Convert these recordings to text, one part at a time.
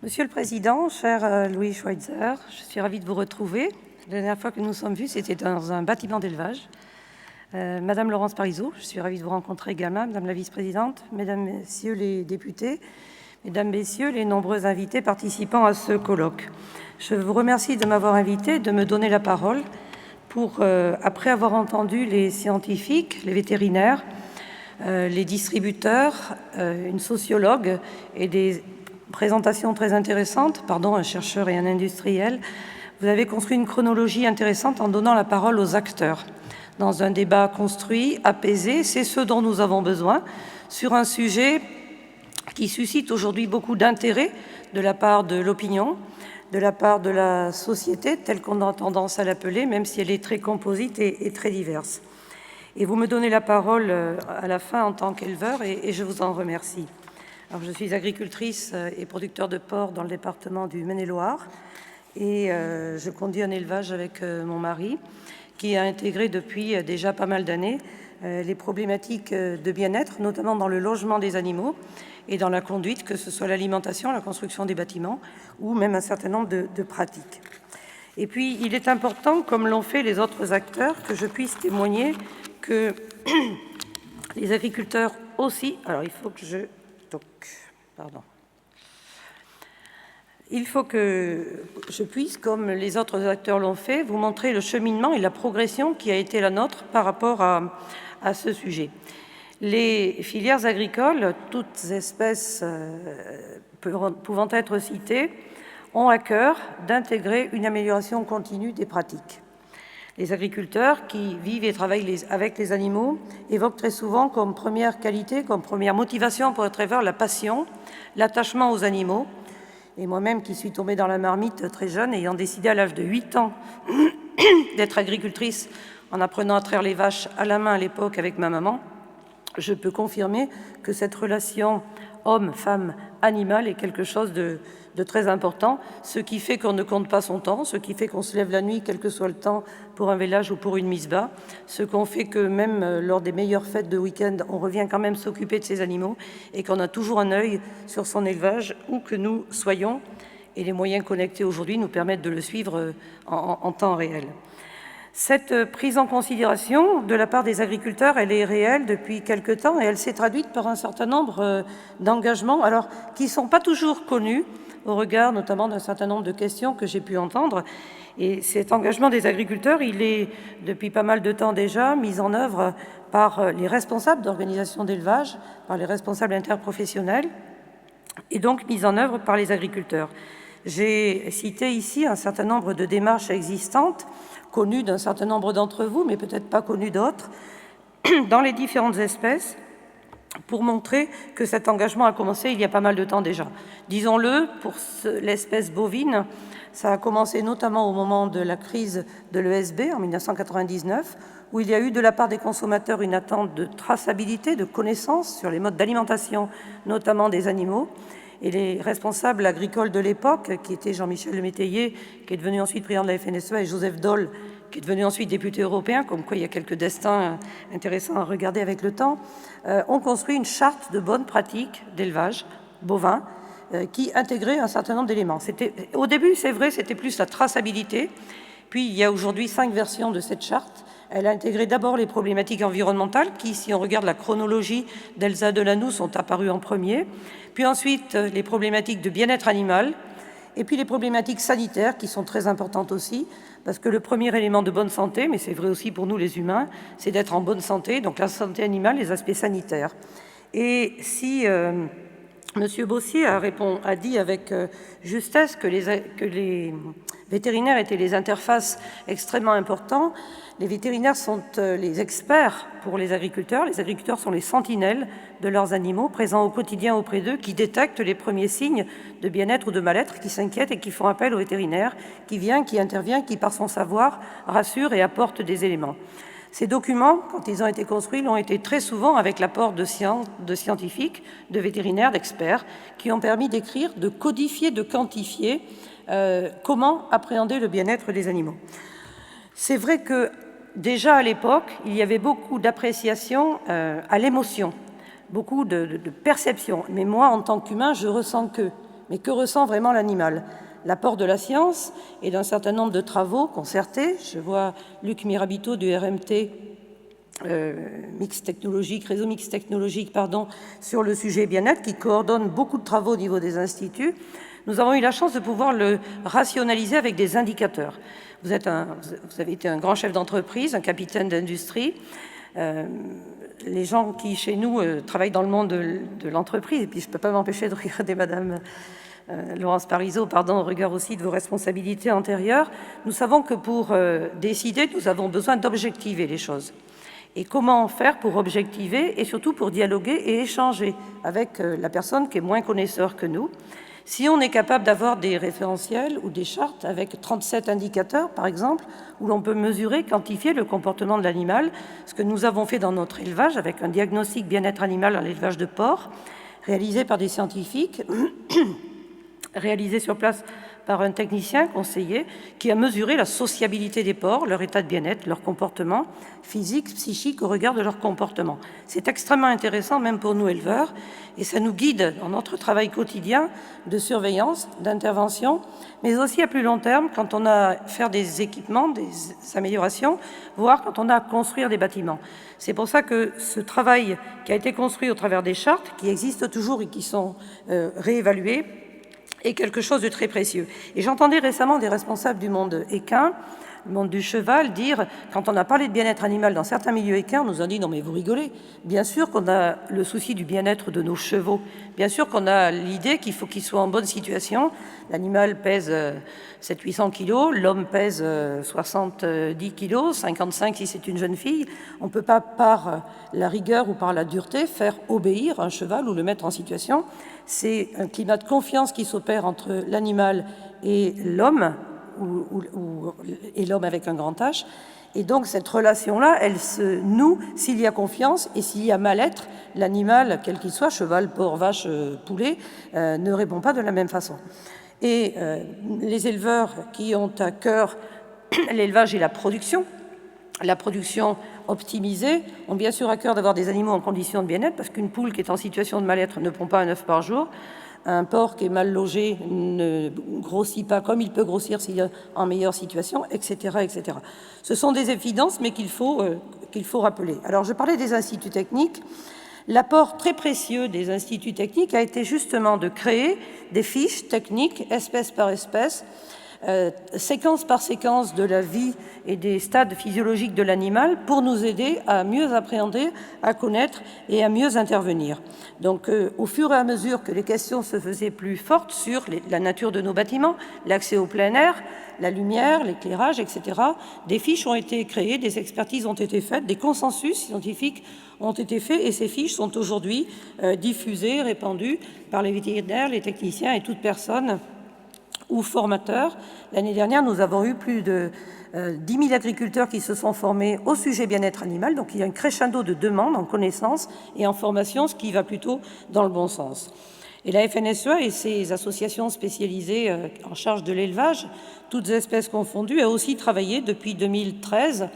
Monsieur le Président, cher Louis Schweitzer, je suis ravie de vous retrouver. La dernière fois que nous nous sommes vus, c'était dans un bâtiment d'élevage. Madame Laurence Parisot, je suis ravie de vous rencontrer également, Madame la Vice-Présidente, Mesdames, Messieurs les députés, Mesdames, Messieurs les nombreux invités participant à ce colloque. Je vous remercie de m'avoir invité, de me donner la parole pour, après avoir entendu les scientifiques, les vétérinaires, les distributeurs, une sociologue et des présentations très intéressantes, un chercheur et un industriel, vous avez construit une chronologie intéressante en donnant la parole aux acteurs. Dans un débat construit, apaisé, c'est ce dont nous avons besoin sur un sujet qui suscite aujourd'hui beaucoup d'intérêt de la part de l'opinion, de la part de la société, telle qu'on a tendance à l'appeler, même si elle est très composite et très diverse. Et vous me donnez la parole à la fin en tant qu'éleveur et je vous en remercie. Alors, je suis agricultrice et producteur de porc dans le département du Maine-et-Loire et je conduis un élevage avec mon mari qui a intégré depuis déjà pas mal d'années les problématiques de bien-être, notamment dans le logement des animaux et dans la conduite, que ce soit l'alimentation, la construction des bâtiments ou même un certain nombre de pratiques. Et puis, il est important, comme l'ont fait les autres acteurs, que je puisse témoigner que les agriculteurs aussi... Alors, il faut que je... Il faut que je puisse, comme les autres acteurs l'ont fait, vous montrer le cheminement et la progression qui a été la nôtre par rapport à ce sujet. Les filières agricoles, toutes espèces pouvant être citées, ont à cœur d'intégrer une amélioration continue des pratiques. Les agriculteurs qui vivent et travaillent avec les animaux évoquent très souvent comme première qualité, comme première motivation pour être éleveur, la passion, l'attachement aux animaux. Et moi-même qui suis tombée dans la marmite très jeune, ayant décidé à l'âge de 8 ans d'être agricultrice en apprenant à traire les vaches à la main à l'époque avec ma maman, je peux confirmer que cette relation homme, femme, animal est quelque chose de très important, ce qui fait qu'on ne compte pas son temps, ce qui fait qu'on se lève la nuit, quel que soit le temps, pour un village ou pour une mise bas, ce qu'on fait que même lors des meilleures fêtes de week-end, on revient quand même s'occuper de ses animaux et qu'on a toujours un œil sur son élevage où que nous soyons, et les moyens connectés aujourd'hui nous permettent de le suivre en temps réel. Cette prise en considération de la part des agriculteurs, elle est réelle depuis quelque temps et elle s'est traduite par un certain nombre d'engagements, alors qui ne sont pas toujours connus au regard notamment d'un certain nombre de questions que j'ai pu entendre. Et cet engagement des agriculteurs, il est depuis pas mal de temps déjà mis en œuvre par les responsables d'organisations d'élevage, par les responsables interprofessionnels et donc mis en œuvre par les agriculteurs. J'ai cité ici un certain nombre de démarches existantes, connues d'un certain nombre d'entre vous, mais peut-être pas connues d'autres, dans les différentes espèces, pour montrer que cet engagement a commencé il y a pas mal de temps déjà. Disons-le, pour l'espèce bovine, ça a commencé notamment au moment de la crise de l'ESB en 1999, où il y a eu de la part des consommateurs une attente de traçabilité, de connaissance sur les modes d'alimentation, notamment des animaux. Et les responsables agricoles de l'époque, qui étaient Jean-Michel Lemétayer, qui est devenu ensuite président de la FNSEA, et Joseph Daul, qui est devenu ensuite député européen, comme quoi il y a quelques destins intéressants à regarder avec le temps, ont construit une charte de bonnes pratiques d'élevage bovin qui intégrait un certain nombre d'éléments. Au début, c'est vrai, c'était plus la traçabilité, puis il y a aujourd'hui 5 versions de cette charte. Elle a intégré d'abord les problématiques environnementales qui, si on regarde la chronologie d'Elsa Delanoux, sont apparues en premier, puis ensuite les problématiques de bien-être animal, et puis les problématiques sanitaires qui sont très importantes aussi, parce que le premier élément de bonne santé, mais c'est vrai aussi pour nous les humains, c'est d'être en bonne santé, donc la santé animale, les aspects sanitaires. Et si M. Bossier a dit avec justesse que les vétérinaires étaient les interfaces extrêmement importantes, les vétérinaires sont les experts pour les agriculteurs sont les sentinelles de leurs animaux, présents au quotidien auprès d'eux, qui détectent les premiers signes de bien-être ou de mal-être, qui s'inquiètent et qui font appel au vétérinaire, qui vient, qui intervient, qui par son savoir rassure et apporte des éléments. Ces documents, quand ils ont été construits, l'ont été très souvent avec l'apport de scientifiques, de vétérinaires, d'experts, qui ont permis d'écrire, de codifier, de quantifier comment appréhender le bien-être des animaux. C'est vrai que déjà à l'époque, il y avait beaucoup d'appréciation à l'émotion, beaucoup de perception. Mais moi, en tant qu'humain, je ressens que Mais que ressent vraiment l'animal? L'apport de la science et d'un certain nombre de travaux concertés. Je vois Luc Mirabito du RMT, réseau mixte technologique, sur le sujet bien-être, qui coordonne beaucoup de travaux au niveau des instituts. Nous avons eu la chance de pouvoir le rationaliser avec des indicateurs. Vous avez été un grand chef d'entreprise, un capitaine d'industrie. Les gens qui, chez nous, travaillent dans le monde de l'entreprise, et puis je ne peux pas m'empêcher de regarder Madame Laurence Parisot, au regard aussi de vos responsabilités antérieures, nous savons que pour décider, nous avons besoin d'objectiver les choses. Et comment faire pour objectiver et surtout pour dialoguer et échanger avec la personne qui est moins connaisseur que nous. Si on est capable d'avoir des référentiels ou des chartes avec 37 indicateurs, par exemple, où l'on peut mesurer, quantifier le comportement de l'animal, ce que nous avons fait dans notre élevage avec un diagnostic bien-être animal dans l'élevage de porcs, réalisé par des scientifiques, réalisé sur place par un technicien conseiller qui a mesuré la sociabilité des porcs, leur état de bien-être, leur comportement physique, psychique au regard de leur comportement. C'est extrêmement intéressant, même pour nous éleveurs, et ça nous guide dans notre travail quotidien de surveillance, d'intervention, mais aussi à plus long terme, quand on a à faire des équipements, des améliorations, voire quand on a à construire des bâtiments. C'est pour ça que ce travail qui a été construit au travers des chartes, qui existent toujours et qui sont réévaluées, est quelque chose de très précieux. Et j'entendais récemment des responsables du monde équin, le monde du cheval, dire, quand on a parlé de bien-être animal dans certains milieux équins, on nous a dit « non mais vous rigolez ». Bien sûr qu'on a le souci du bien-être de nos chevaux, bien sûr qu'on a l'idée qu'il faut qu'ils soient en bonne situation. L'animal pèse 700-800 kilos, l'homme pèse 70 kilos, 55 si c'est une jeune fille. On ne peut pas, par la rigueur ou par la dureté, faire obéir un cheval ou le mettre en situation. C'est un climat de confiance qui s'opère entre l'animal et l'homme, et l'homme avec un grand H. Et donc cette relation-là, elle se noue s'il y a confiance et s'il y a mal-être. L'animal, quel qu'il soit, cheval, porc, vache, poulet, ne répond pas de la même façon. Et les éleveurs qui ont à cœur l'élevage et la production optimisée, ont bien sûr à cœur d'avoir des animaux en condition de bien-être, parce qu'une poule qui est en situation de mal-être ne pond pas un œuf par jour. Un porc qui est mal logé ne grossit pas comme il peut grossir s'il est en meilleure situation, etc., etc. Ce sont des évidences, mais qu'il faut rappeler. Alors, je parlais des instituts techniques. L'apport très précieux des instituts techniques a été justement de créer des fiches techniques, espèce par espèce, séquence par séquence de la vie et des stades physiologiques de l'animal pour nous aider à mieux appréhender, à connaître et à mieux intervenir. Donc, au fur et à mesure que les questions se faisaient plus fortes sur la nature de nos bâtiments, l'accès au plein air, la lumière, l'éclairage, etc., des fiches ont été créées, des expertises ont été faites, des consensus scientifiques ont été faits et ces fiches sont aujourd'hui diffusées, répandues par les vétérinaires, les techniciens et toute personne ou formateurs. L'année dernière, nous avons eu plus de 10 000 agriculteurs qui se sont formés au sujet bien-être animal. Donc, il y a un crescendo de demandes en connaissances et en formation, ce qui va plutôt dans le bon sens. Et la FNSEA et ses associations spécialisées en charge de l'élevage, toutes espèces confondues, a aussi travaillé depuis 2013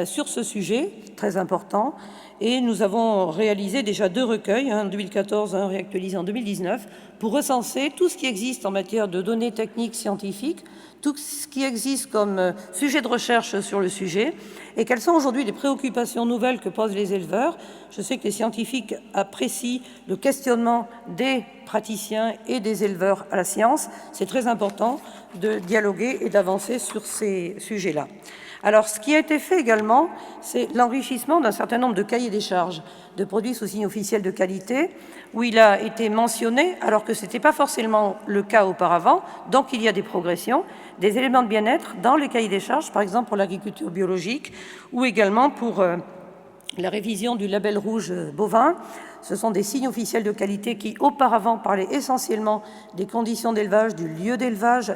sur ce sujet très important. Et nous avons réalisé déjà 2 recueils, un en 2014, un réactualisé en 2019, pour recenser tout ce qui existe en matière de données techniques scientifiques, tout ce qui existe comme sujet de recherche sur le sujet, et quelles sont aujourd'hui les préoccupations nouvelles que posent les éleveurs. Je sais que les scientifiques apprécient le questionnement des praticiens et des éleveurs à la science. C'est très important de dialoguer et d'avancer sur ces sujets-là. Alors, ce qui a été fait également, c'est l'enrichissement d'un certain nombre de cahiers des charges de produits sous signe officiel de qualité, où il a été mentionné, alors que ce n'était pas forcément le cas auparavant, donc il y a des progressions, des éléments de bien-être dans les cahiers des charges, par exemple pour l'agriculture biologique, ou également pour la révision du label rouge bovin. Ce sont des signes officiels de qualité qui, auparavant, parlaient essentiellement des conditions d'élevage, du lieu d'élevage,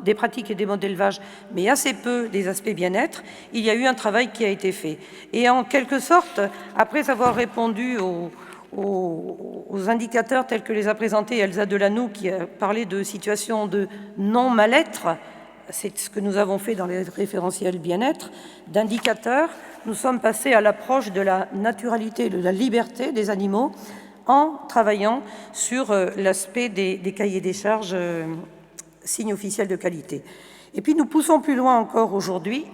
des pratiques et des modes d'élevage, mais assez peu des aspects bien-être. Il y a eu un travail qui a été fait. Et en quelque sorte, après avoir répondu aux indicateurs tels que les a présentés Elsa Delanoux, qui a parlé de situations de non-mal-être, c'est ce que nous avons fait dans les référentiels bien-être, d'indicateurs, nous sommes passés à l'approche de la naturalité, de la liberté des animaux, en travaillant sur l'aspect des cahiers des charges, signe officiel de qualité. Et puis nous poussons plus loin encore aujourd'hui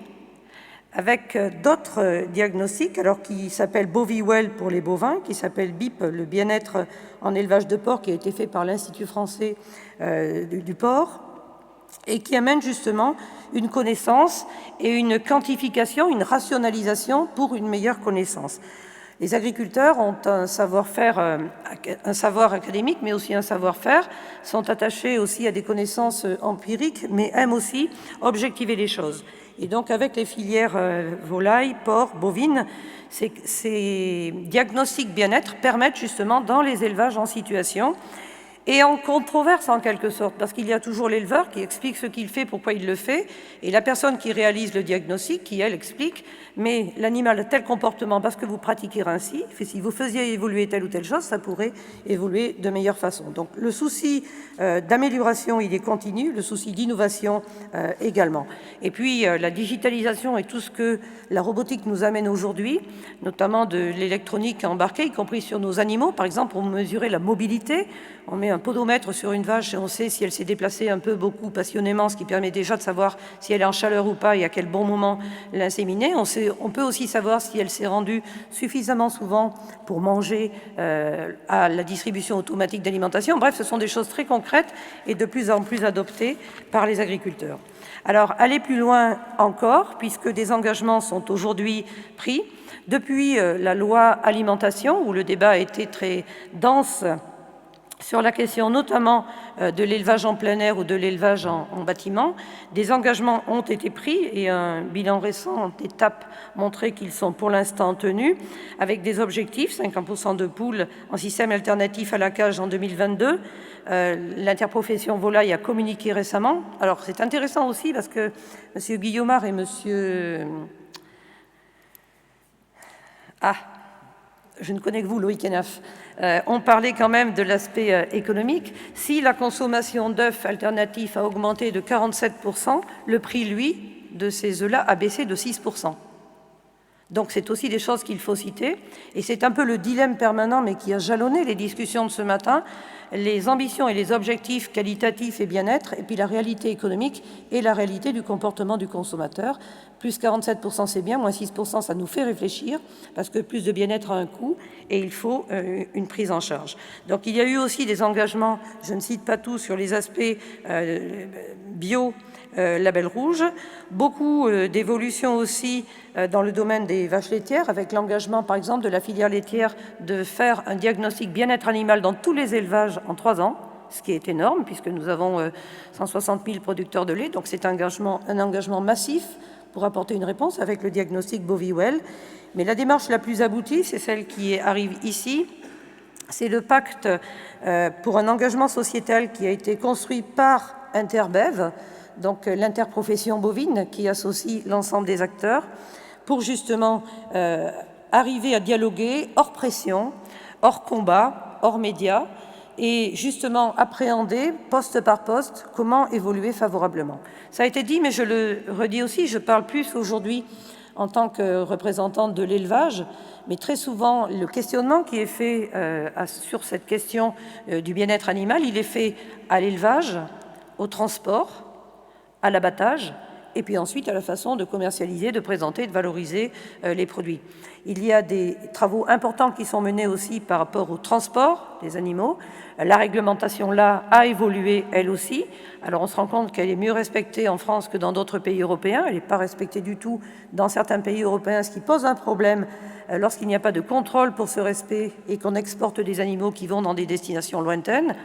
avec d'autres diagnostics, alors qui s'appellent Bovie-Well pour les bovins, qui s'appelle BIP, le bien-être en élevage de porc, qui a été fait par l'Institut français du porc, et qui amène justement une connaissance et une quantification, une rationalisation pour une meilleure connaissance. Les agriculteurs ont un savoir-faire, un savoir académique, mais aussi un savoir-faire, sont attachés aussi à des connaissances empiriques, mais aiment aussi objectiver les choses. Et donc, avec les filières volailles, porc, bovines, ces diagnostics bien-être permettent justement, dans les élevages en situation, et en controverse en quelque sorte, parce qu'il y a toujours l'éleveur qui explique ce qu'il fait, pourquoi il le fait, et la personne qui réalise le diagnostic qui, elle, explique, mais l'animal a tel comportement parce que vous pratiquez ainsi, si vous faisiez évoluer telle ou telle chose, ça pourrait évoluer de meilleure façon. Donc le souci d'amélioration, il est continu, le souci d'innovation également. Et puis la digitalisation et tout ce que la robotique nous amène aujourd'hui, notamment de l'électronique embarquée, y compris sur nos animaux, par exemple, pour mesurer la mobilité. On met un podomètre sur une vache et on sait si elle s'est déplacée un peu, beaucoup, passionnément, ce qui permet déjà de savoir si elle est en chaleur ou pas et à quel bon moment l'inséminer. On peut aussi savoir si elle s'est rendue suffisamment souvent pour manger à la distribution automatique d'alimentation. Bref, ce sont des choses très concrètes et de plus en plus adoptées par les agriculteurs. Alors, aller plus loin encore, puisque des engagements sont aujourd'hui pris. Depuis la loi alimentation, où le débat a été très dense sur la question notamment de l'élevage en plein air ou de l'élevage en bâtiment, des engagements ont été pris et un bilan récent d'étape montrait qu'ils sont pour l'instant tenus, avec des objectifs, 50% de poules en système alternatif à la cage en 2022. L'interprofession volaille a communiqué récemment. Alors c'est intéressant aussi parce que M. Guillaumard et M. Je ne connais que vous, Loïc Henaf, on parlait quand même de l'aspect économique. Si la consommation d'œufs alternatifs a augmenté de 47%, le prix, lui, de ces œufs-là a baissé de 6%. Donc c'est aussi des choses qu'il faut citer. Et c'est un peu le dilemme permanent, mais qui a jalonné les discussions de ce matin, les ambitions et les objectifs qualitatifs et bien-être, et puis la réalité économique et la réalité du comportement du consommateur. Plus 47%, c'est bien, moins 6%, ça nous fait réfléchir, parce que plus de bien-être a un coût, et il faut une prise en charge. Donc il y a eu aussi des engagements, je ne cite pas tous, sur les aspects bio, label rouge, beaucoup d'évolutions aussi dans le domaine des vaches laitières, avec l'engagement, par exemple, de la filière laitière de faire un diagnostic bien-être animal dans tous les élevages en 3 ans, ce qui est énorme, puisque nous avons 160 000 producteurs de lait, donc c'est un engagement massif pour apporter une réponse avec le diagnostic Bovie-Well. Mais la démarche la plus aboutie, c'est celle qui arrive ici, c'est le pacte pour un engagement sociétal qui a été construit par Interbev, donc l'interprofession bovine qui associe l'ensemble des acteurs, pour justement arriver à dialoguer hors pression, hors combat, hors médias, et justement appréhender poste par poste comment évoluer favorablement. Ça a été dit, mais je le redis aussi, je parle plus aujourd'hui en tant que représentante de l'élevage, mais très souvent, le questionnement qui est fait sur cette question du bien-être animal, il est fait à l'élevage, au transport, à l'abattage, et puis ensuite à la façon de commercialiser, de présenter, de valoriser les produits. Il y a des travaux importants qui sont menés aussi par rapport au transport des animaux. La réglementation, là, a évolué, elle aussi. Alors on se rend compte qu'elle est mieux respectée en France que dans d'autres pays européens. Elle n'est pas respectée du tout dans certains pays européens, ce qui pose un problème lorsqu'il n'y a pas de contrôle pour ce respect et qu'on exporte des animaux qui vont dans des destinations lointaines.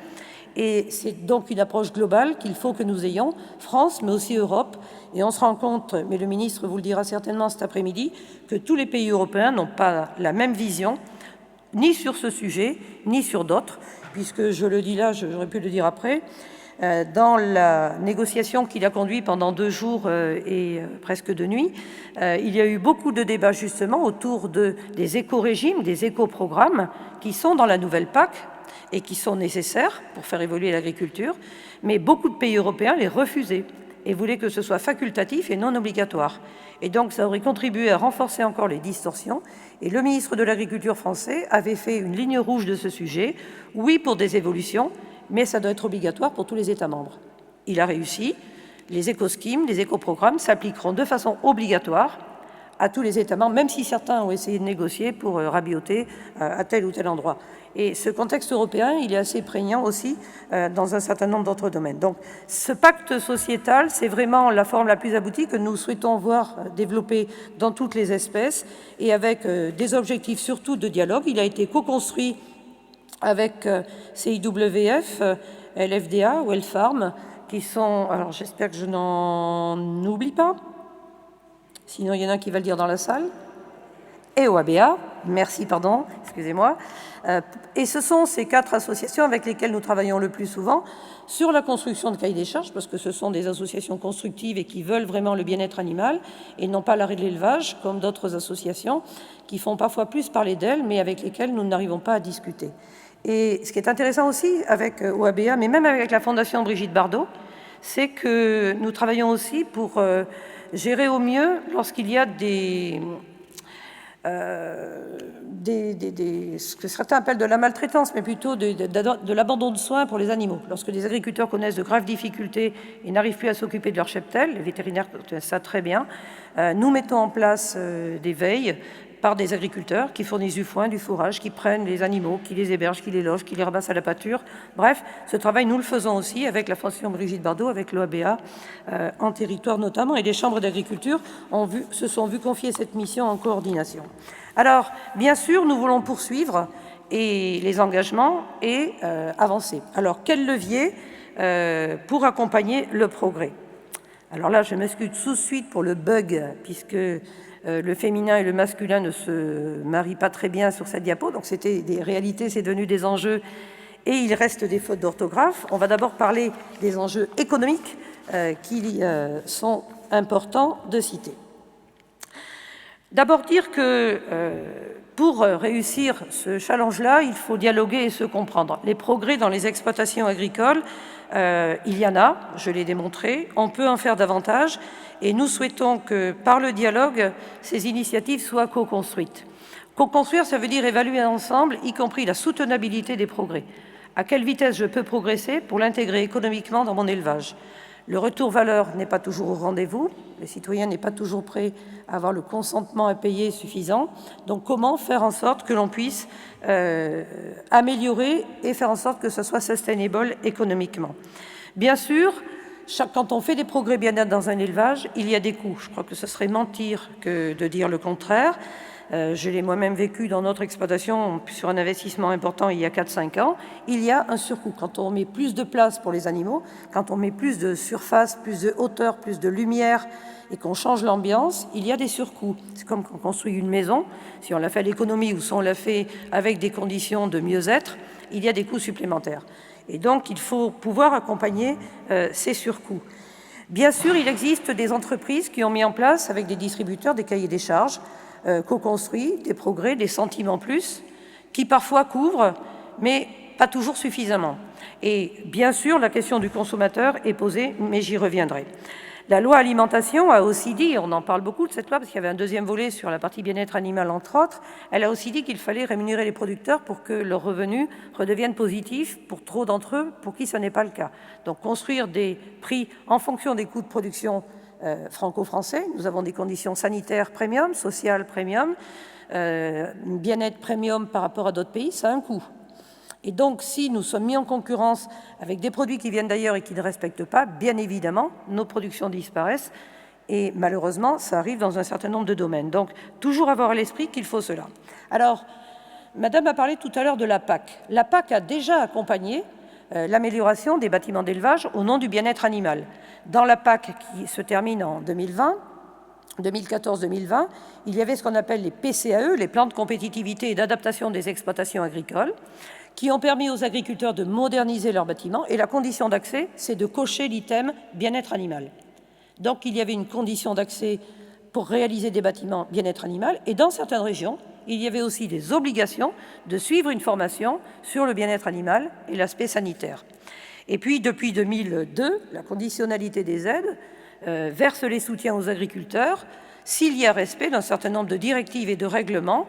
Et c'est donc une approche globale qu'il faut que nous ayons, France, mais aussi Europe. Et on se rend compte, mais le ministre vous le dira certainement cet après-midi, que tous les pays européens n'ont pas la même vision, ni sur ce sujet, ni sur d'autres, puisque je le dis là, j'aurais pu le dire après, dans la négociation qu'il a conduite pendant 2 jours et presque 2 nuits, il y a eu beaucoup de débats justement autour des éco-régimes, des éco-programmes qui sont dans la nouvelle PAC, et qui sont nécessaires pour faire évoluer l'agriculture, mais beaucoup de pays européens les refusaient. et voulait que ce soit facultatif et non obligatoire. Et donc, ça aurait contribué à renforcer encore les distorsions. Et le ministre de l'Agriculture français avait fait une ligne rouge de ce sujet. Oui, pour des évolutions, mais ça doit être obligatoire pour tous les États membres. Il a réussi. Les éco-schemes, les éco-programmes s'appliqueront de façon obligatoire à tous les États membres, même si certains ont essayé de négocier pour rabiboter à tel ou tel endroit. Et ce contexte européen, il est assez prégnant aussi dans un certain nombre d'autres domaines. Donc, ce pacte sociétal, c'est vraiment la forme la plus aboutie que nous souhaitons voir développer dans toutes les espèces et avec des objectifs surtout de dialogue. Il a été co-construit avec CIWF, LFDA, Wellfarm, qui sont... Alors, j'espère que je n'en oublie pas. Sinon, il y en a qui va le dire dans la salle. Et OABA, merci, pardon, excusez-moi. Et ce sont ces 4 associations avec lesquelles nous travaillons le plus souvent sur la construction de cahiers des charges, parce que ce sont des associations constructives et qui veulent vraiment le bien-être animal, et non pas l'arrêt de l'élevage, comme d'autres associations, qui font parfois plus parler d'elles, mais avec lesquelles nous n'arrivons pas à discuter. Et ce qui est intéressant aussi avec OABA, mais même avec la Fondation Brigitte Bardot, c'est que nous travaillons aussi pour gérer au mieux lorsqu'il y a ce que certains appellent de la maltraitance, mais plutôt de l'abandon de soins pour les animaux. Lorsque les agriculteurs connaissent de graves difficultés et n'arrivent plus à s'occuper de leur cheptel, les vétérinaires connaissent ça très bien, nous mettons en place des veilles par des agriculteurs qui fournissent du foin, du fourrage, qui prennent les animaux, qui les hébergent, qui les logent, qui les ramassent à la pâture. Bref, ce travail, nous le faisons aussi avec la Fondation Brigitte Bardot, avec l'OABA, en territoire notamment, et les chambres d'agriculture se sont vues confier cette mission en coordination. Alors, bien sûr, nous voulons poursuivre et les engagements et avancer. Alors, quel levier pour accompagner le progrès? Alors là, je m'excuse tout de suite pour le bug, puisque le féminin et le masculin ne se marient pas très bien sur cette diapo, donc c'était des réalités, c'est devenu des enjeux, et il reste des fautes d'orthographe. On va d'abord parler des enjeux économiques qui sont importants de citer. D'abord dire que pour réussir ce challenge-là, il faut dialoguer et se comprendre. Les progrès dans les exploitations agricoles, il y en a, je l'ai démontré, on peut en faire davantage, et nous souhaitons que, par le dialogue, ces initiatives soient co-construites. Co-construire, ça veut dire évaluer ensemble, y compris la soutenabilité des progrès. À quelle vitesse je peux progresser pour l'intégrer économiquement dans mon élevage? Le retour valeur n'est pas toujours au rendez-vous, le citoyen n'est pas toujours prêt à avoir le consentement à payer suffisant. Donc comment faire en sorte que l'on puisse améliorer et faire en sorte que ce soit sustainable économiquement? Bien sûr, quand on fait des progrès bien-être dans un élevage, il y a des coûts. Je crois que ce serait mentir que de dire le contraire. Je l'ai moi-même vécu dans notre exploitation sur un investissement important il y a 4-5 ans. Il y a un surcoût. Quand on met plus de place pour les animaux, quand on met plus de surface, plus de hauteur, plus de lumière et qu'on change l'ambiance, il y a des surcoûts. C'est comme quand on construit une maison. Si on l'a fait à l'économie ou si on l'a fait avec des conditions de mieux-être, il y a des coûts supplémentaires. Et donc, il faut pouvoir accompagner ces surcoûts. Bien sûr, il existe des entreprises qui ont mis en place, avec des distributeurs, des cahiers des charges, co-construits, des progrès, des centimes en plus, qui parfois couvrent, mais pas toujours suffisamment. Et bien sûr, la question du consommateur est posée, mais j'y reviendrai. La loi alimentation a aussi dit, on en parle beaucoup de cette loi, parce qu'il y avait un deuxième volet sur la partie bien-être animal, entre autres, elle a aussi dit qu'il fallait rémunérer les producteurs pour que leurs revenus redeviennent positifs pour trop d'entre eux, pour qui ce n'est pas le cas. Donc construire des prix en fonction des coûts de production franco-français. Nous avons des conditions sanitaires premium, sociales premium, bien-être premium par rapport à d'autres pays, ça a un coût. Et donc, si nous sommes mis en concurrence avec des produits qui viennent d'ailleurs et qui ne respectent pas, bien évidemment, nos productions disparaissent. Et malheureusement, ça arrive dans un certain nombre de domaines. Donc, toujours avoir à l'esprit qu'il faut cela. Alors, Madame a parlé tout à l'heure de la PAC. La PAC a déjà accompagné l'amélioration des bâtiments d'élevage au nom du bien-être animal. Dans la PAC qui se termine en 2020, 2014-2020, il y avait ce qu'on appelle les PCAE, les plans de compétitivité et d'adaptation des exploitations agricoles, qui ont permis aux agriculteurs de moderniser leurs bâtiments. Et la condition d'accès, c'est de cocher l'item bien-être animal. Donc, il y avait une condition d'accès pour réaliser des bâtiments bien-être animal. Et dans certaines régions, il y avait aussi des obligations de suivre une formation sur le bien-être animal et l'aspect sanitaire. Et puis, depuis 2002, la conditionnalité des aides verse les soutiens aux agriculteurs s'il y a respect d'un certain nombre de directives et de règlements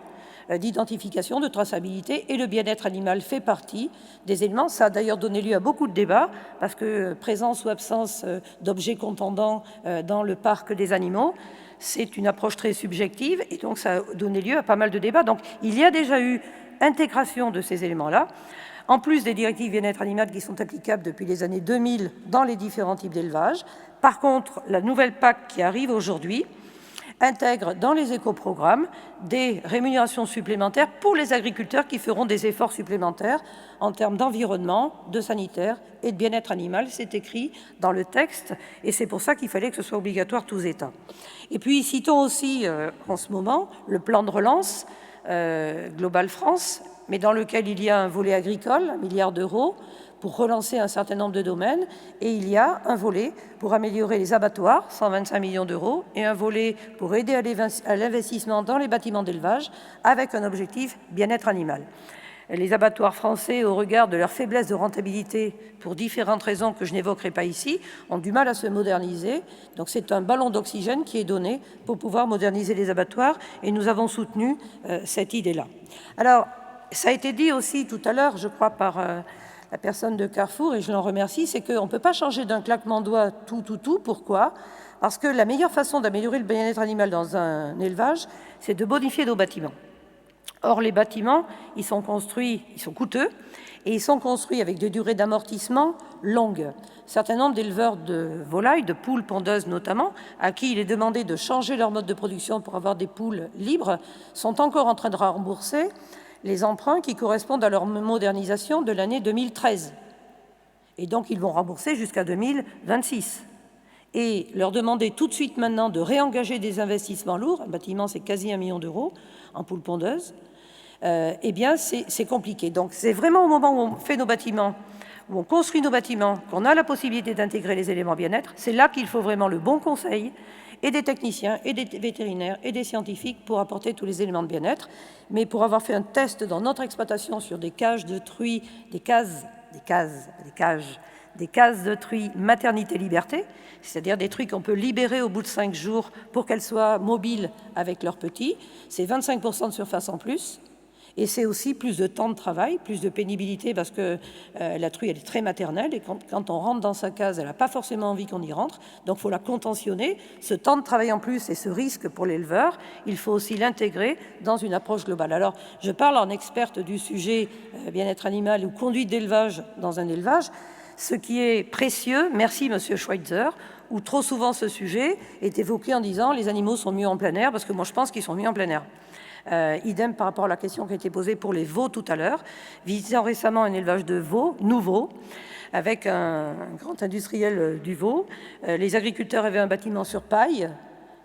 d'identification, de traçabilité, et le bien-être animal fait partie des éléments. Ça a d'ailleurs donné lieu à beaucoup de débats, parce que présence ou absence d'objets contondants dans le parc des animaux, c'est une approche très subjective, et donc ça a donné lieu à pas mal de débats. Donc il y a déjà eu intégration de ces éléments-là, en plus des directives bien-être animal qui sont applicables depuis les années 2000 dans les différents types d'élevage. Par contre, la nouvelle PAC qui arrive aujourd'hui intègre dans les éco-programmes des rémunérations supplémentaires pour les agriculteurs qui feront des efforts supplémentaires en termes d'environnement, de sanitaire et de bien-être animal. C'est écrit dans le texte et c'est pour ça qu'il fallait que ce soit obligatoire tous États. Et puis, citons aussi en ce moment le plan de relance Global France, mais dans lequel il y a un volet agricole, 1 milliard d'euros, pour relancer un certain nombre de domaines, et il y a un volet pour améliorer les abattoirs, 125 millions d'euros, et un volet pour aider à l'investissement dans les bâtiments d'élevage, avec un objectif bien-être animal. Les abattoirs français, au regard de leur faiblesse de rentabilité, pour différentes raisons que je n'évoquerai pas ici, ont du mal à se moderniser. Donc c'est un ballon d'oxygène qui est donné pour pouvoir moderniser les abattoirs, et nous avons soutenu cette idée-là. Alors, ça a été dit aussi tout à l'heure, je crois, par la personne de Carrefour, et je l'en remercie, c'est qu'on ne peut pas changer d'un claquement de doigts tout. Pourquoi ? Parce que la meilleure façon d'améliorer le bien-être animal dans un élevage, c'est de bonifier nos bâtiments. Or, les bâtiments, ils sont construits, ils sont coûteux, et ils sont construits avec des durées d'amortissement longues. Un certain nombre d'éleveurs de volailles, de poules pondeuses notamment, à qui il est demandé de changer leur mode de production pour avoir des poules libres, sont encore en train de rembourser les emprunts qui correspondent à leur modernisation de l'année 2013. Et donc, ils vont rembourser jusqu'à 2026. Et leur demander tout de suite maintenant de réengager des investissements lourds, un bâtiment c'est quasi 1 million d'euros en poules pondeuses, eh bien c'est compliqué. Donc c'est vraiment au moment où on fait nos bâtiments, où on construit nos bâtiments, qu'on a la possibilité d'intégrer les éléments bien-être, c'est là qu'il faut vraiment le bon conseil et des techniciens, et des vétérinaires, et des scientifiques pour apporter tous les éléments de bien-être. Mais pour avoir fait un test dans notre exploitation sur des cages de truies, des cages de truies maternité-liberté, c'est-à-dire des truies qu'on peut libérer au bout de 5 jours pour qu'elles soient mobiles avec leurs petits, c'est 25% de surface en plus. Et c'est aussi plus de temps de travail, plus de pénibilité, parce que la truie, elle est très maternelle, et quand on rentre dans sa case, elle n'a pas forcément envie qu'on y rentre, donc il faut la contentionner. Ce temps de travail en plus et ce risque pour l'éleveur, il faut aussi l'intégrer dans une approche globale. Alors, je parle en experte du sujet bien-être animal ou conduite d'élevage dans un élevage. Ce qui est précieux, merci Monsieur Schweitzer, où trop souvent ce sujet est évoqué en disant les animaux sont mieux en plein air, parce que moi je pense qu'ils sont mieux en plein air. Idem par rapport à la question qui a été posée pour les veaux tout à l'heure, visitant récemment un élevage de veaux nouveau, avec un grand industriel du veau. Les agriculteurs avaient un bâtiment sur paille,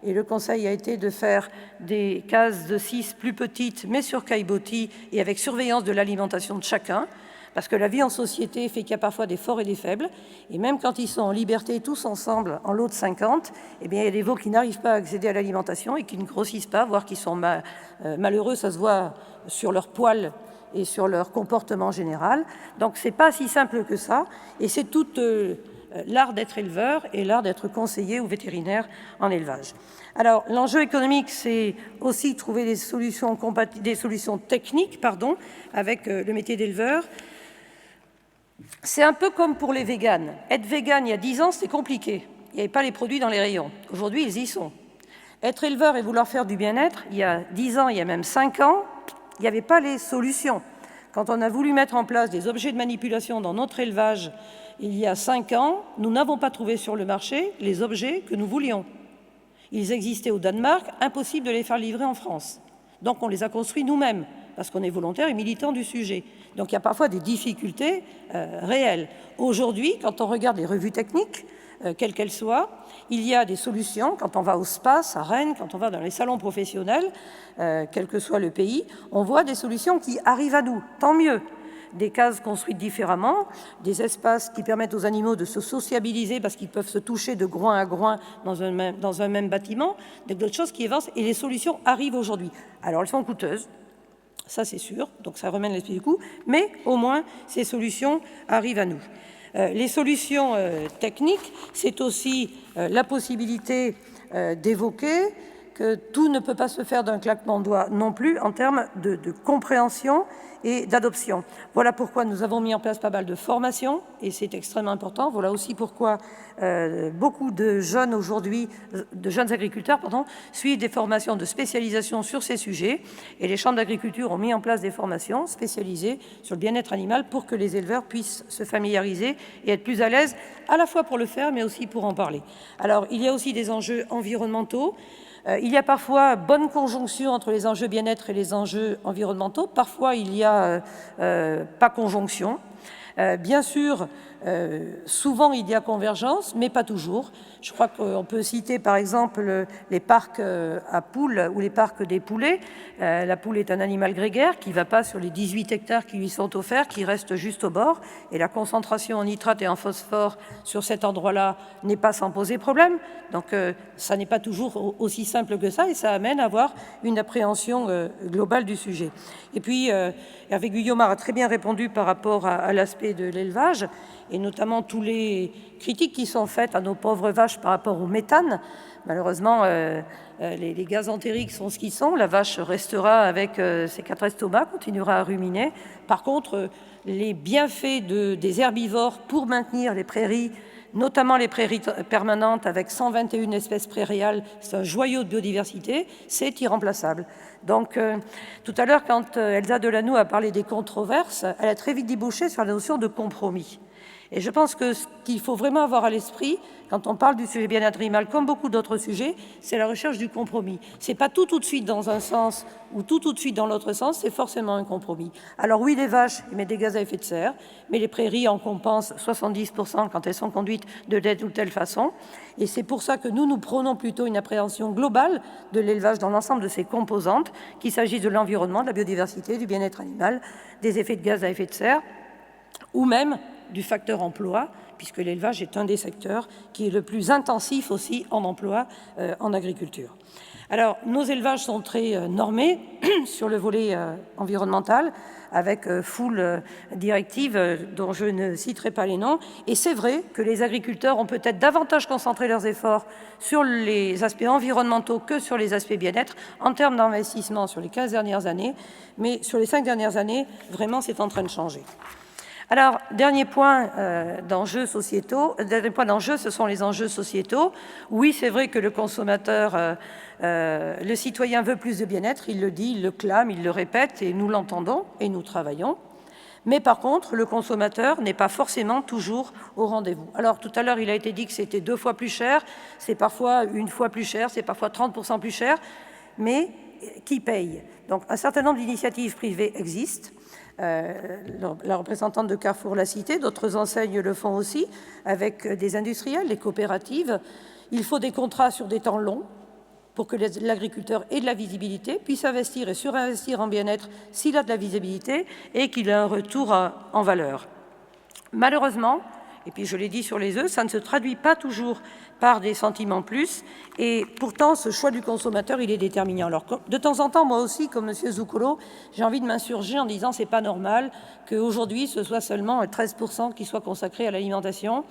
et le conseil a été de faire des cases de 6 plus petites, mais sur caillebotis et avec surveillance de l'alimentation de chacun, parce que la vie en société fait qu'il y a parfois des forts et des faibles, et même quand ils sont en liberté tous ensemble en lot de 50, eh bien, il y a des veaux qui n'arrivent pas à accéder à l'alimentation et qui ne grossissent pas, voire qui sont malheureux, ça se voit sur leurs poils et sur leur comportement général. Donc c'est pas si simple que ça, et c'est tout l'art d'être éleveur et l'art d'être conseiller ou vétérinaire en élevage. Alors l'enjeu économique, c'est aussi trouver des solutions techniques, avec le métier d'éleveur. C'est un peu comme pour les véganes. Être végane il y a 10 ans, c'était compliqué. Il n'y avait pas les produits dans les rayons. Aujourd'hui, ils y sont. Être éleveur et vouloir faire du bien-être, il y a 10 ans, il y a même 5 ans, il n'y avait pas les solutions. Quand on a voulu mettre en place des objets de manipulation dans notre élevage, il y a 5 ans, nous n'avons pas trouvé sur le marché les objets que nous voulions. Ils existaient au Danemark, impossible de les faire livrer en France. Donc on les a construits nous-mêmes, parce qu'on est volontaire et militant du sujet. Donc il y a parfois des difficultés réelles. Aujourd'hui, quand on regarde les revues techniques, quelles qu'elles soient, il y a des solutions. Quand on va au SPACE, à Rennes, quand on va dans les salons professionnels, quel que soit le pays, on voit des solutions qui arrivent à nous, tant mieux. Des cases construites différemment, des espaces qui permettent aux animaux de se sociabiliser parce qu'ils peuvent se toucher de groin à groin dans un même bâtiment, d'autres choses qui avancent, et les solutions arrivent aujourd'hui. Alors elles sont coûteuses, ça c'est sûr, donc ça remène l'esprit du coup, mais au moins ces solutions arrivent à nous. Les solutions techniques, c'est aussi la possibilité d'évoquer que tout ne peut pas se faire d'un claquement de doigts non plus en termes de compréhension et d'adoption. Voilà pourquoi nous avons mis en place pas mal de formations, et c'est extrêmement important. Voilà aussi pourquoi beaucoup de jeunes aujourd'hui, de jeunes agriculteurs, suivent des formations de spécialisation sur ces sujets, et les chambres d'agriculture ont mis en place des formations spécialisées sur le bien-être animal pour que les éleveurs puissent se familiariser et être plus à l'aise, à la fois pour le faire, mais aussi pour en parler. Alors, il y a aussi des enjeux environnementaux. Il y a parfois bonne conjonction entre les enjeux bien-être et les enjeux environnementaux. Parfois, il n'y a pas conjonction. Bien sûr, souvent, il y a convergence, mais pas toujours. Je crois qu'on peut citer, par exemple, les parcs à poules ou les parcs des poulets. La poule est un animal grégaire qui ne va pas sur les 18 hectares qui lui sont offerts, qui reste juste au bord. Et la concentration en nitrate et en phosphore sur cet endroit-là n'est pas sans poser problème. Donc, ça n'est pas toujours aussi simple que ça, et ça amène à avoir une appréhension globale du sujet. Et puis, Hervé Guillaumard a très bien répondu par rapport à l'aspect de l'élevage, et notamment tous les critiques qui sont faites à nos pauvres vaches par rapport au méthane. Malheureusement, les gaz entériques sont ce qu'ils sont. La vache restera avec ses 4 estomacs, continuera à ruminer. Par contre, les bienfaits des herbivores pour maintenir les prairies, notamment les prairies permanentes avec 121 espèces prairiales, c'est un joyau de biodiversité, c'est irremplaçable. Donc, tout à l'heure, quand Elsa Delanoux a parlé des controverses, elle a très vite débouché sur la notion de compromis. Et je pense que ce qu'il faut vraiment avoir à l'esprit, quand on parle du sujet bien-être animal, comme beaucoup d'autres sujets, c'est la recherche du compromis. Ce n'est pas tout de suite dans un sens ou tout de suite dans l'autre sens, c'est forcément un compromis. Alors oui, les vaches émettent des gaz à effet de serre, mais les prairies en compensent 70% quand elles sont conduites de telle ou telle façon. Et c'est pour ça que nous prônons plutôt une appréhension globale de l'élevage dans l'ensemble de ses composantes, qu'il s'agisse de l'environnement, de la biodiversité, du bien-être animal, des effets de gaz à effet de serre, ou même du facteur emploi, puisque l'élevage est un des secteurs qui est le plus intensif aussi en emploi en agriculture. Alors, nos élevages sont très normés sur le volet environnemental, avec full directives dont je ne citerai pas les noms. Et c'est vrai que les agriculteurs ont peut-être davantage concentré leurs efforts sur les aspects environnementaux que sur les aspects bien-être en termes d'investissement sur les 15 dernières années. Mais sur les 5 dernières années, vraiment, c'est en train de changer. Alors, dernier point d'enjeux sociétaux, ce sont les enjeux sociétaux. Oui, c'est vrai que le consommateur, le citoyen veut plus de bien-être, il le dit, il le clame, il le répète, et nous l'entendons et nous travaillons. Mais par contre, le consommateur n'est pas forcément toujours au rendez-vous. Alors, tout à l'heure, il a été dit que c'était 2 fois plus cher, c'est parfois 1 fois plus cher, c'est parfois 30% plus cher, mais qui paye? Donc, un certain nombre d'initiatives privées existent. La représentante de Carrefour l'a cité, d'autres enseignes le font aussi, avec des industriels, des coopératives. Il faut des contrats sur des temps longs pour que l'agriculteur ait de la visibilité, puisse investir et surinvestir en bien-être s'il a de la visibilité et qu'il a un retour en valeur. Malheureusement, et puis je l'ai dit sur les œufs, ça ne se traduit pas toujours par des sentiments plus, et pourtant ce choix du consommateur, il est déterminant. Alors de temps en temps, moi aussi, comme M. Zuccolo, j'ai envie de m'insurger en disant c'est pas normal qu'aujourd'hui ce soit seulement 13% qui soit consacré à l'alimentation.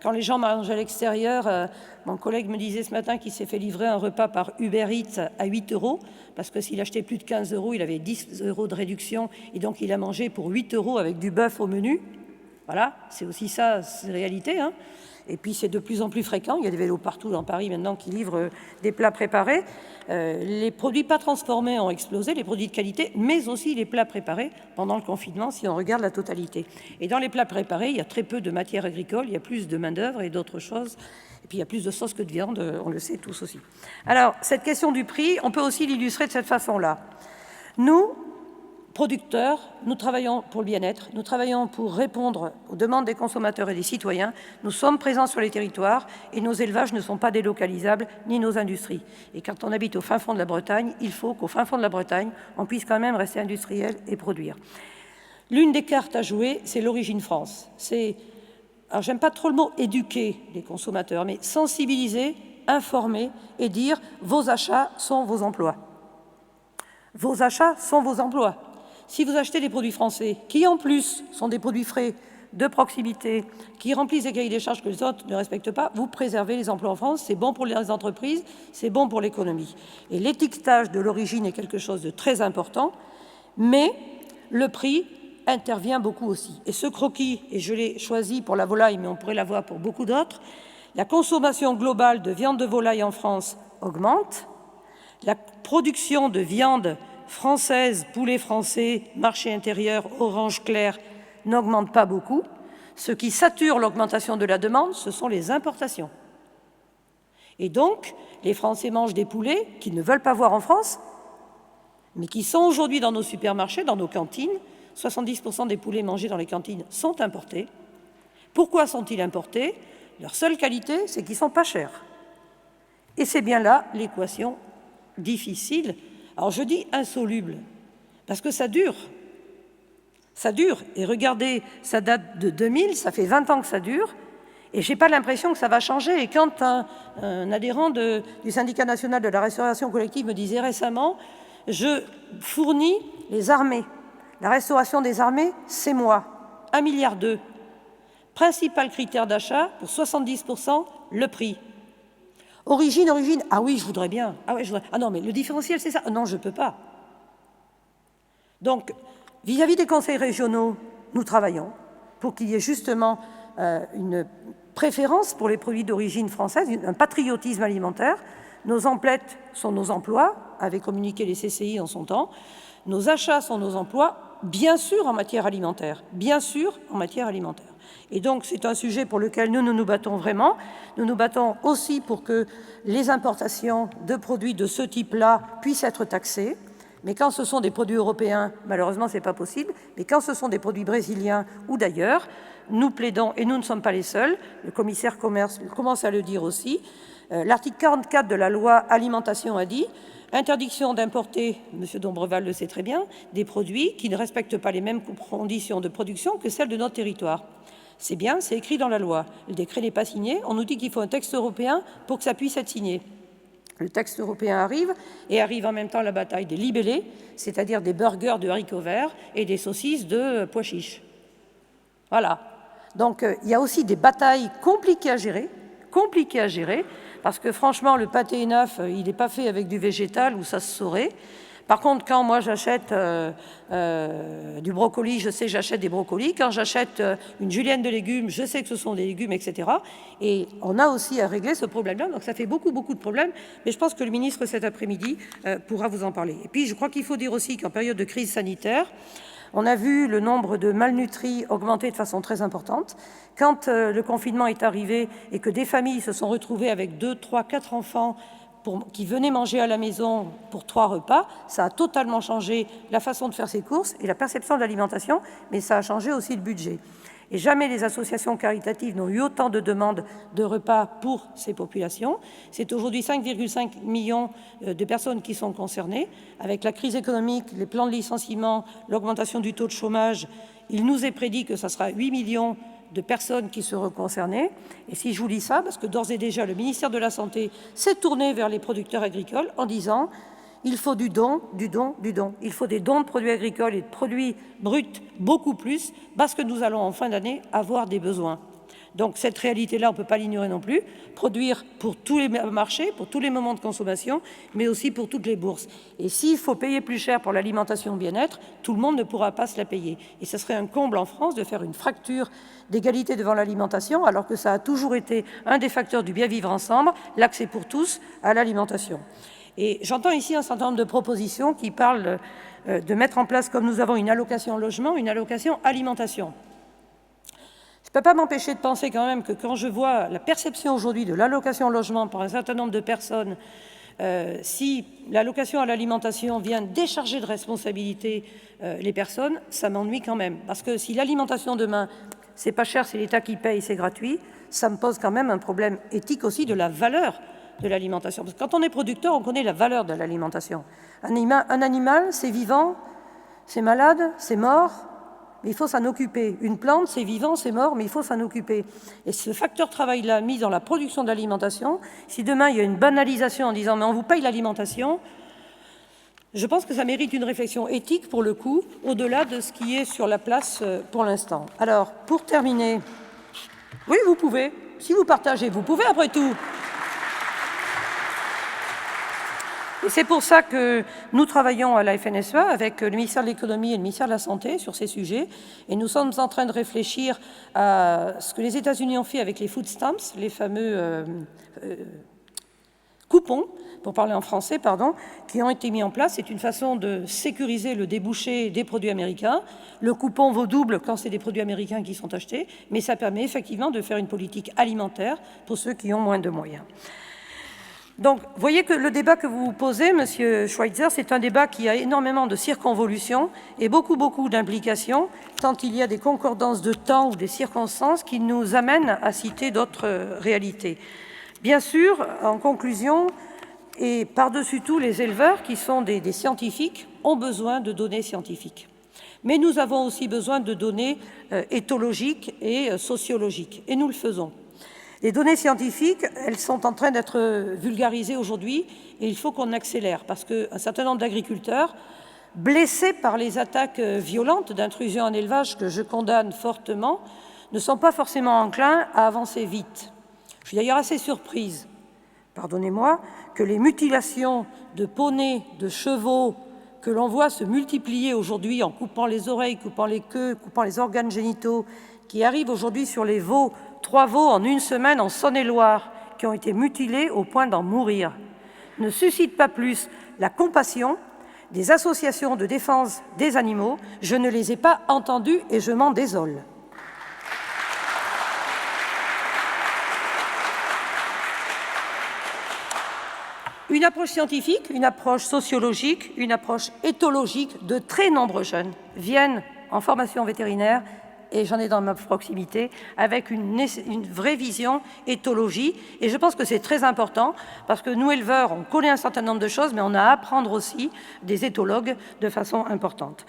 Quand les gens mangent à l'extérieur, mon collègue me disait ce matin qu'il s'est fait livrer un repas par Uber Eats à 8 €, parce que s'il achetait plus de 15 €, il avait 10 € de réduction, et donc il a mangé pour 8 € avec du bœuf au menu. Voilà, c'est aussi ça, c'est la réalité. Hein. Et puis c'est de plus en plus fréquent, il y a des vélos partout dans Paris maintenant qui livrent des plats préparés. Les produits pas transformés ont explosé, les produits de qualité, mais aussi les plats préparés pendant le confinement, si on regarde la totalité. Et dans les plats préparés, il y a très peu de matières agricoles, il y a plus de main-d'œuvre et d'autres choses. Et puis il y a plus de sauce que de viande, on le sait tous aussi. Alors, cette question du prix, on peut aussi l'illustrer de cette façon-là. Nous, producteurs, nous travaillons pour le bien-être, nous travaillons pour répondre aux demandes des consommateurs et des citoyens, nous sommes présents sur les territoires et nos élevages ne sont pas délocalisables, ni nos industries. Et quand on habite au fin fond de la Bretagne, il faut qu'au fin fond de la Bretagne, on puisse quand même rester industriel et produire. L'une des cartes à jouer, c'est l'origine France. Alors j'aime pas trop le mot « éduquer » les consommateurs, mais sensibiliser, informer et dire « vos achats sont vos emplois ». Vos achats sont vos emplois. Si vous achetez des produits français, qui en plus sont des produits frais, de proximité, qui remplissent les cahiers des charges que les autres ne respectent pas, vous préservez les emplois en France, c'est bon pour les entreprises, c'est bon pour l'économie. Et l'étiquetage de l'origine est quelque chose de très important, mais le prix intervient beaucoup aussi. Et ce croquis, et je l'ai choisi pour la volaille, mais on pourrait l'avoir pour beaucoup d'autres, la consommation globale de viande de volaille en France augmente, la production de viande française, poulet français, marché intérieur, orange clair, n'augmente pas beaucoup. Ce qui sature l'augmentation de la demande, ce sont les importations. Et donc, les Français mangent des poulets qu'ils ne veulent pas voir en France, mais qui sont aujourd'hui dans nos supermarchés, dans nos cantines. 70% des poulets mangés dans les cantines sont importés. Pourquoi sont-ils importés? Leur seule qualité, c'est qu'ils ne sont pas chers. Et c'est bien là l'équation difficile. Alors je dis insoluble, parce que ça dure. Ça dure. Et regardez, ça date de 2000, ça fait 20 ans que ça dure, et je n'ai pas l'impression que ça va changer. Et quand un adhérent du syndicat national de la restauration collective me disait récemment « Je fournis les armées. La restauration des armées, c'est moi. 1,2 milliard. Principal critère d'achat, pour 70%, le prix. Origine, ah oui, je voudrais bien. Ah, ouais, ah non, mais le différentiel, c'est ça. Non, je ne peux pas. » Donc, vis-à-vis des conseils régionaux, nous travaillons pour qu'il y ait justement une préférence pour les produits d'origine française, un patriotisme alimentaire. Nos emplettes sont nos emplois, avaient communiqué les CCI en son temps. Nos achats sont nos emplois, bien sûr en matière alimentaire, bien sûr en matière alimentaire. Et donc, c'est un sujet pour lequel nous nous battons vraiment. Nous nous battons aussi pour que les importations de produits de ce type-là puissent être taxées. Mais quand ce sont des produits européens, malheureusement, ce n'est pas possible. Mais quand ce sont des produits brésiliens ou d'ailleurs, nous plaidons, et nous ne sommes pas les seuls, le commissaire commerce commence à le dire aussi, l'article 44 de la loi alimentation a dit « Interdiction d'importer, M. Dombreval le sait très bien, des produits qui ne respectent pas les mêmes conditions de production que celles de notre territoire ». C'est bien, c'est écrit dans la loi. Le décret n'est pas signé. On nous dit qu'il faut un texte européen pour que ça puisse être signé. Le texte européen arrive, et arrive en même temps la bataille des libellés, c'est-à-dire des burgers de haricots verts et des saucisses de pois chiches. Voilà. Donc, il y a aussi des batailles compliquées à gérer, parce que franchement, le pâté enough, il n'est pas fait avec du végétal, ou ça se saurait. Par contre, quand moi j'achète du brocoli, je sais que j'achète des brocolis. Quand j'achète une julienne de légumes, je sais que ce sont des légumes, etc. Et on a aussi à régler ce problème-là. Donc ça fait beaucoup de problèmes. Mais je pense que le ministre, cet après-midi, pourra vous en parler. Et puis, je crois qu'il faut dire aussi qu'en période de crise sanitaire, on a vu le nombre de malnutris augmenter de façon très importante. Quand le confinement est arrivé et que des familles se sont retrouvées avec 2, 3, 4 enfants qui venaient manger à la maison pour 3 repas, ça a totalement changé la façon de faire ses courses et la perception de l'alimentation, mais ça a changé aussi le budget. Et jamais les associations caritatives n'ont eu autant de demandes de repas pour ces populations. C'est aujourd'hui 5,5 millions de personnes qui sont concernées. Avec la crise économique, les plans de licenciement, l'augmentation du taux de chômage, il nous est prédit que ça sera 8 millions de personnes qui seront concernées. Et si je vous lis ça, parce que d'ores et déjà, le ministère de la Santé s'est tourné vers les producteurs agricoles en disant « il faut du don, du don, du don ». Il faut des dons de produits agricoles et de produits bruts beaucoup plus, parce que nous allons en fin d'année avoir des besoins. Donc cette réalité-là, on ne peut pas l'ignorer non plus. Produire pour tous les marchés, pour tous les moments de consommation, mais aussi pour toutes les bourses. Et s'il faut payer plus cher pour l'alimentation bien-être, tout le monde ne pourra pas se la payer. Et ce serait un comble en France de faire une fracture d'égalité devant l'alimentation, alors que ça a toujours été un des facteurs du bien-vivre ensemble, l'accès pour tous à l'alimentation. Et j'entends ici un certain nombre de propositions qui parlent de mettre en place, comme nous avons une allocation logement, une allocation alimentation. Je ne peux pas m'empêcher de penser quand même que quand je vois la perception aujourd'hui de l'allocation logement par un certain nombre de personnes, si l'allocation à l'alimentation vient décharger de responsabilité les personnes, ça m'ennuie quand même. Parce que si l'alimentation demain, c'est pas cher, c'est l'État qui paye, c'est gratuit, ça me pose quand même un problème éthique aussi de la valeur de l'alimentation. Parce que quand on est producteur, on connaît la valeur de l'alimentation. Un animal, c'est vivant, c'est malade, c'est mort, mais il faut s'en occuper. Une plante, c'est vivant, c'est mort, mais il faut s'en occuper. Et ce facteur travail-là, mis dans la production de l'alimentation, si demain il y a une banalisation en disant « mais on vous paye l'alimentation », Je pense que ça mérite une réflexion éthique, pour le coup, au-delà de ce qui est sur la place pour l'instant. Alors, pour terminer, oui, vous pouvez. Si vous partagez, vous pouvez, après tout. Et c'est pour ça que nous travaillons à la FNSEA avec le ministère de l'Économie et le ministère de la Santé sur ces sujets. Et nous sommes en train de réfléchir à ce que les États-Unis ont fait avec les food stamps, les fameux coupons, pour parler en français, pardon, qui ont été mis en place. C'est une façon de sécuriser le débouché des produits américains. Le coupon vaut double quand c'est des produits américains qui sont achetés, mais ça permet effectivement de faire une politique alimentaire pour ceux qui ont moins de moyens. Donc, vous voyez que le débat que vous posez, Monsieur Schweitzer, c'est un débat qui a énormément de circonvolutions et beaucoup d'implications, tant il y a des concordances de temps ou des circonstances qui nous amènent à citer d'autres réalités. Bien sûr, en conclusion, et par-dessus tout, les éleveurs, qui sont des scientifiques, ont besoin de données scientifiques. Mais nous avons aussi besoin de données éthologiques et sociologiques, et nous le faisons. Les données scientifiques, elles sont en train d'être vulgarisées aujourd'hui, et il faut qu'on accélère, parce qu'un certain nombre d'agriculteurs, blessés par les attaques violentes d'intrusion en élevage que je condamne fortement, ne sont pas forcément enclins à avancer vite. Je suis d'ailleurs assez surprise, pardonnez-moi, que les mutilations de poneys, de chevaux, que l'on voit se multiplier aujourd'hui en coupant les oreilles, coupant les queues, coupant les organes génitaux, qui arrivent aujourd'hui sur les veaux, 3 veaux en une semaine en Saône-et-Loire, qui ont été mutilés au point d'en mourir, ne suscitent pas plus la compassion des associations de défense des animaux. Je ne les ai pas entendues et je m'en désole. Une approche scientifique, une approche sociologique, une approche éthologique. De très nombreux jeunes viennent en formation vétérinaire, et j'en ai dans ma proximité, avec une vraie vision éthologie. Et je pense que c'est très important, parce que nous, éleveurs, on connaît un certain nombre de choses, mais on a à apprendre aussi des éthologues de façon importante.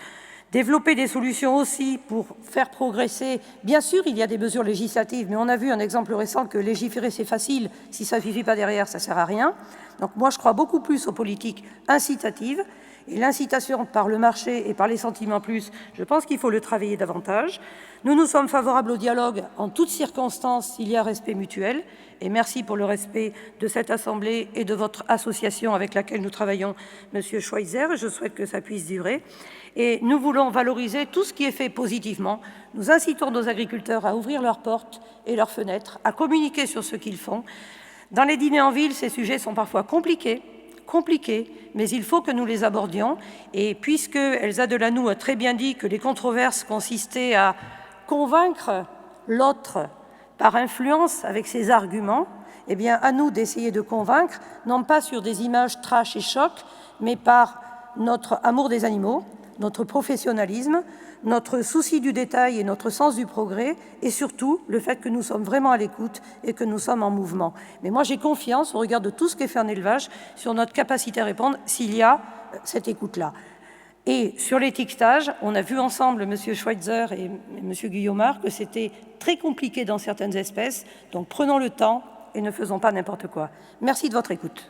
Développer des solutions aussi pour faire progresser. Bien sûr, il y a des mesures législatives, mais on a vu un exemple récent que légiférer, c'est facile. Si ça ne suffit pas derrière, ça ne sert à rien. Donc moi, je crois beaucoup plus aux politiques incitatives. Et l'incitation par le marché et par les sentiments plus, je pense qu'il faut le travailler davantage. Nous sommes favorables au dialogue en toutes circonstances s'il y a respect mutuel. Et merci pour le respect de cette Assemblée et de votre association avec laquelle nous travaillons, Monsieur Schweitzer. Je souhaite que ça puisse durer. Et nous voulons valoriser tout ce qui est fait positivement. Nous incitons nos agriculteurs à ouvrir leurs portes et leurs fenêtres, à communiquer sur ce qu'ils font. Dans les dîners en ville, ces sujets sont parfois compliqués, mais il faut que nous les abordions. Et puisque Elsa Delanoux a très bien dit que les controverses consistaient à convaincre l'autre par influence avec ses arguments, eh bien, à nous d'essayer de convaincre, non pas sur des images trash et choc, mais par notre amour des animaux, notre professionnalisme, notre souci du détail et notre sens du progrès, et surtout le fait que nous sommes vraiment à l'écoute et que nous sommes en mouvement. Mais moi, j'ai confiance, au regard de tout ce qui est fait en élevage, sur notre capacité à répondre s'il y a cette écoute-là. Et sur l'étiquetage, on a vu ensemble, M. Schweitzer et M. Guillaumard, que c'était très compliqué dans certaines espèces. Donc prenons le temps et ne faisons pas n'importe quoi. Merci de votre écoute.